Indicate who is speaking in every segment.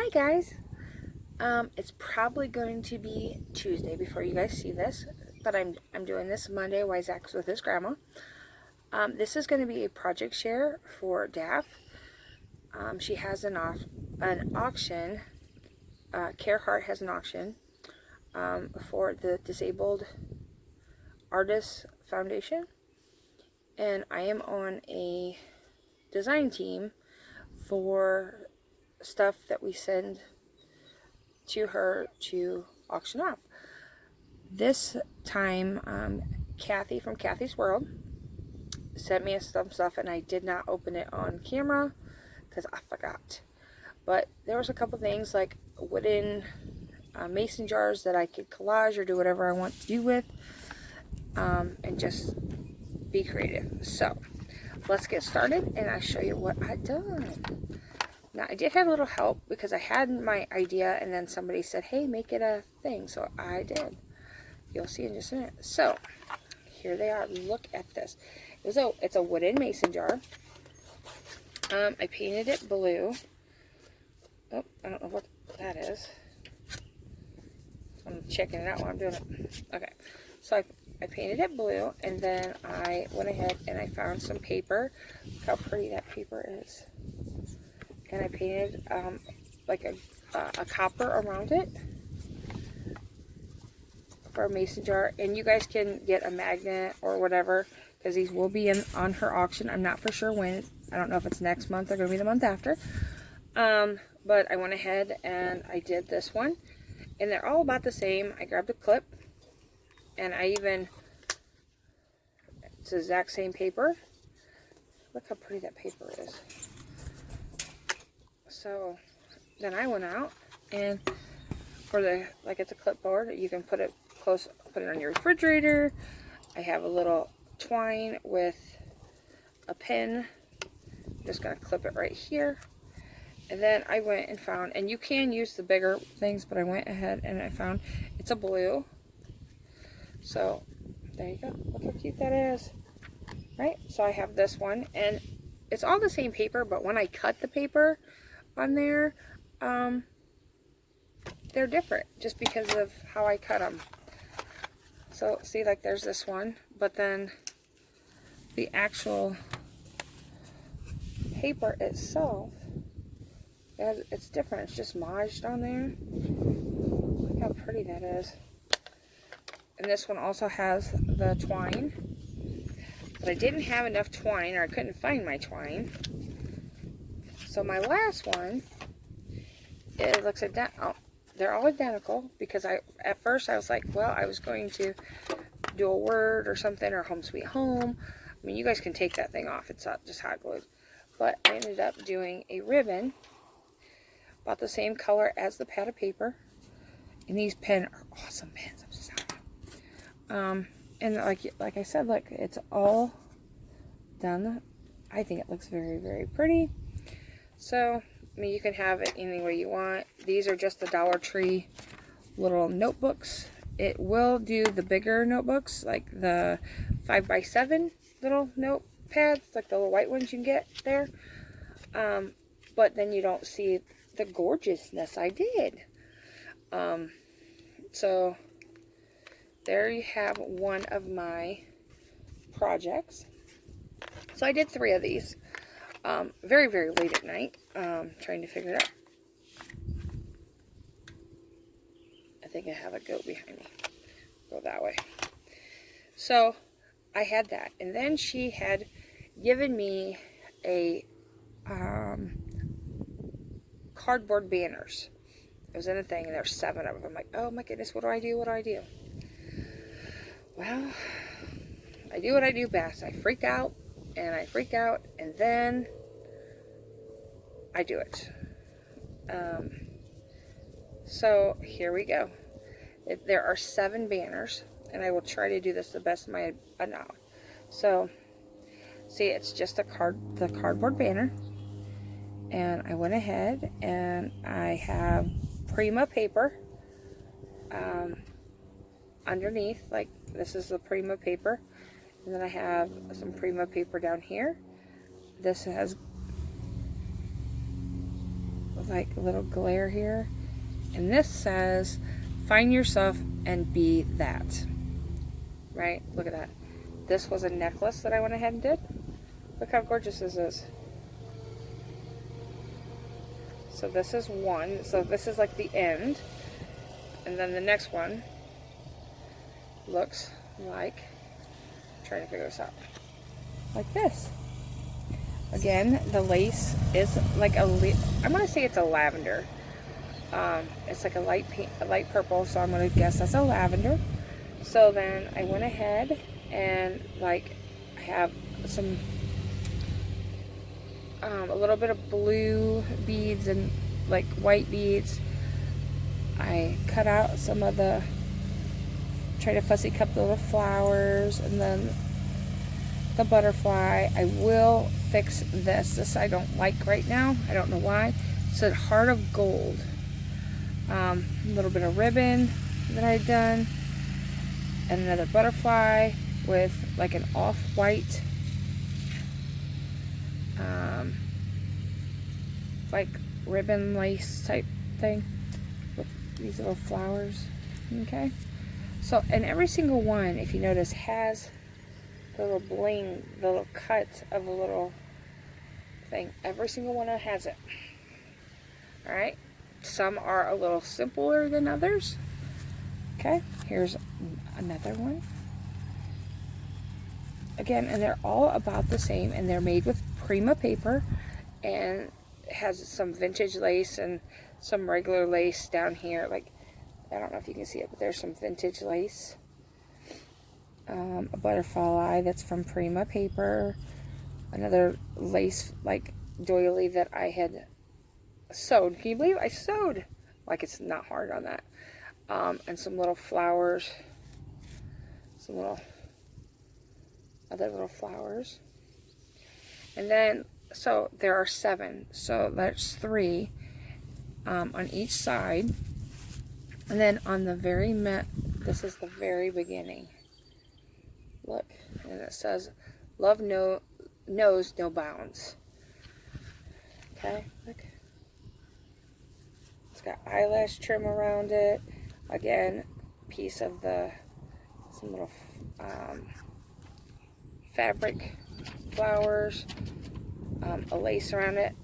Speaker 1: Hi guys. It's probably going to be Tuesday before you guys see this, but I'm doing this Monday while Zach's with his grandma. This is going to be a project share for Daph. She has an auction. Care Hart has an auction for the Disabled Artists Foundation, and I am on a design team for stuff that we send to her to auction off. This time, Kathie from Kathie's World sent me some stuff, and I did not open it on camera because I forgot. But there was a couple things like wooden mason jars that I could collage or do whatever I want to do with, and just be creative. So let's get started, and I'll show you what I've done. Now, I did have a little help because I had my idea and then somebody said, hey, make it a thing. So I did. You'll see in just a minute. So here they are. Look at this. It's a wooden mason jar. I painted it blue. Oh, I don't know what that is. I'm checking it out while I'm doing it. Okay. So I painted it blue, and then I went ahead and I found some paper. Look how pretty that paper is. And I painted like a copper around it for a mason jar. And you guys can get a magnet or whatever, because these will be on her auction. I'm not for sure when. I don't know if it's next month or going to be the month after. But I went ahead and I did this one. And they're all about the same. I grabbed a clip. And it's the exact same paper. Look how pretty that paper is. So then I went out, and for it's a clipboard, you can put it on your refrigerator. I have a little twine with a pin. Just gonna clip it right here. And then I went and found, and you can use the bigger things, but I went ahead and I found it's a blue. So there you go. Look how cute that is. Right? So I have this one, and it's all the same paper, but when I cut the paper on there, they're different just because of how I cut them. So see, like there's this one, but then the actual paper itself, it's different. It's just modged on there. Look how pretty that is. And this one also has the twine, but I didn't have enough twine, or I couldn't find my twine. So my last one, it looks identical. They're all identical, because at first I was like, well, I was going to do a word or something, or home sweet home. I mean, you guys can take that thing off. It's not just hot glued. But I ended up doing a ribbon about the same color as the pad of paper. And these pens are awesome pens. I'm just telling you. And like I said, look, it's all done. I think it looks very, very pretty. So, I mean, you can have it any way you want. These are just the Dollar Tree little notebooks. It will do the bigger notebooks, like the 5x7 little notepads, like the little white ones you can get there. But then you don't see the gorgeousness I did. So, there you have one of my projects. So I did 3 of these. Very, very late at night, trying to figure it out. I think I have a goat behind me. Go that way. So I had that, and then she had given me a cardboard banners. It was in a thing, and there's 7 of them. I'm like, oh my goodness, what do I do? What do I do? Well, I do what I do best. I freak out, and then I do it. So here we go. There are 7 banners, and I will try to do this the best of my knowledge. So, see, it's just the cardboard banner, and I went ahead and I have Prima paper underneath. Like, this is the Prima paper, and then I have some Prima paper down here. This has like a little glare here. And this says, find yourself and be that. Right? Look at that. This was a necklace that I went ahead and did. Look how gorgeous this is. So this is one. So this is like the end. And then the next one looks like, I'm trying to figure this out, like this. Again, the lace is like I'm going to say it's a lavender. It's like a light pink, a light purple, so I'm going to guess that's a lavender. So then I went ahead and like I have some a little bit of blue beads and like white beads. I cut out some of the, try to fussy cut the little flowers, and then the butterfly. I will fix this I don't like right now. I don't know why. It's a heart of gold. A little bit of ribbon that I've done, and another butterfly with like an off-white like ribbon lace type thing with these little flowers. Okay, so and every single one, if you notice, has the little bling, the little cut of a little thing. Every single one has it. All right, some are a little simpler than others. Okay, here's another one. Again, and they're all about the same, and they're made with Prima paper, and it has some vintage lace and some regular lace down here. Like, I don't know if you can see it, but there's some vintage lace. A butterfly that's from Prima paper. Another lace like doily that I had sewed. Can you believe I sewed? Like, it's not hard on that. And some little flowers. Some little other little flowers. And then, so there are 7. So that's 3 on each side. And then on the very this is the very beginning. Look, and it says, love knows no bounds. Okay, look. It's got eyelash trim around it. Again, piece of some little fabric flowers, a lace around it.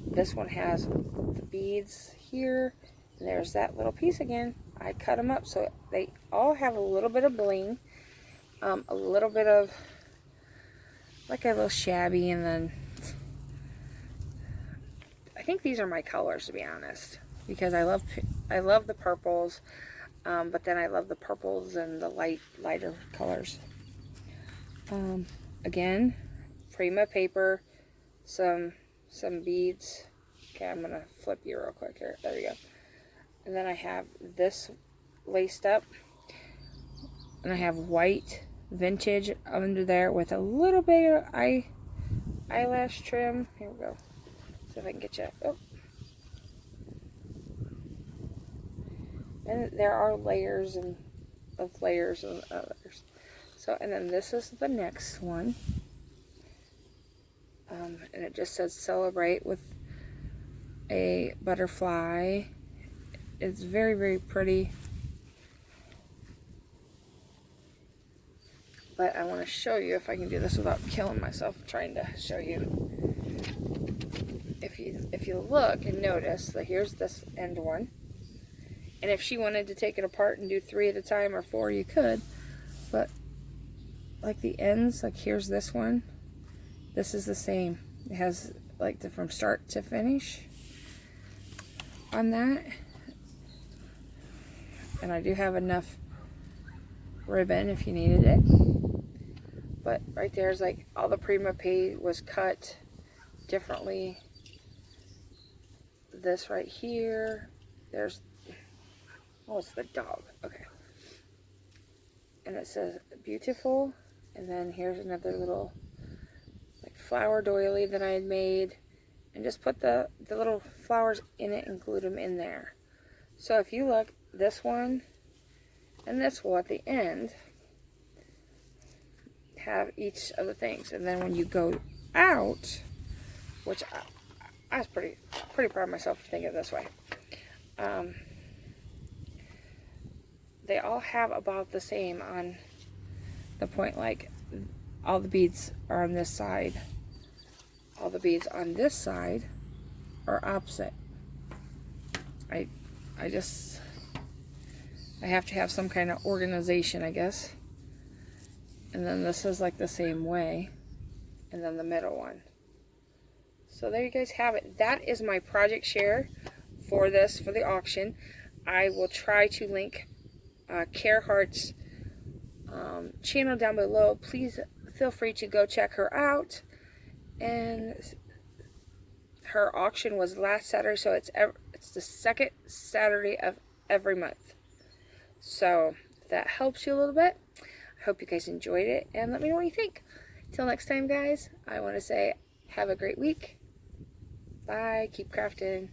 Speaker 1: This one has the beads here, and there's that little piece again. I cut them up so they all have a little bit of bling, a little bit of like a little shabby, and then I think these are my colors, to be honest, because I love the purples, but then I love the purples and the lighter colors. Again, Prima paper, some beads. Okay, I'm gonna flip you real quick here. There we go. And then I have this laced up, and I have white vintage under there with a little bit of eyelash trim. Here we go. See if I can get you. Oh. And there are layers and layers and others. So, and then this is the next one. And it just says celebrate with a butterfly. It's very, very pretty. But I want to show you, if I can do this without killing myself trying to show you. If you look and notice that here's this end one. And if she wanted to take it apart and do 3 at a time or 4, you could. But like the ends, like here's this one. This is the same. It has like from start to finish on that. And I do have enough ribbon if you needed it. But right there is like all the Prima pay was cut differently. This right here, there's, oh, it's the dog. Okay. And it says beautiful. And then here's another little like flower doily that I had made, and just put the little flowers in it and glued them in there. So if you look, this one and this will at the end have each of the things. And then when you go out, which I was pretty proud of myself for thinking it this way. They all have about the same on the point, like all the beads are on this side. All the beads on this side are opposite. I have to have some kind of organization, I guess. And then this is like the same way. And then the middle one. So there you guys have it. That is my project share for this, for the auction. I will try to link Care Hart's channel down below. Please feel free to go check her out. And her auction was last Saturday, so it's the second Saturday of every month. So if that helps you a little bit, I hope you guys enjoyed it, and let me know what you think. Till next time, guys, I want to say have a great week. Bye. Keep crafting.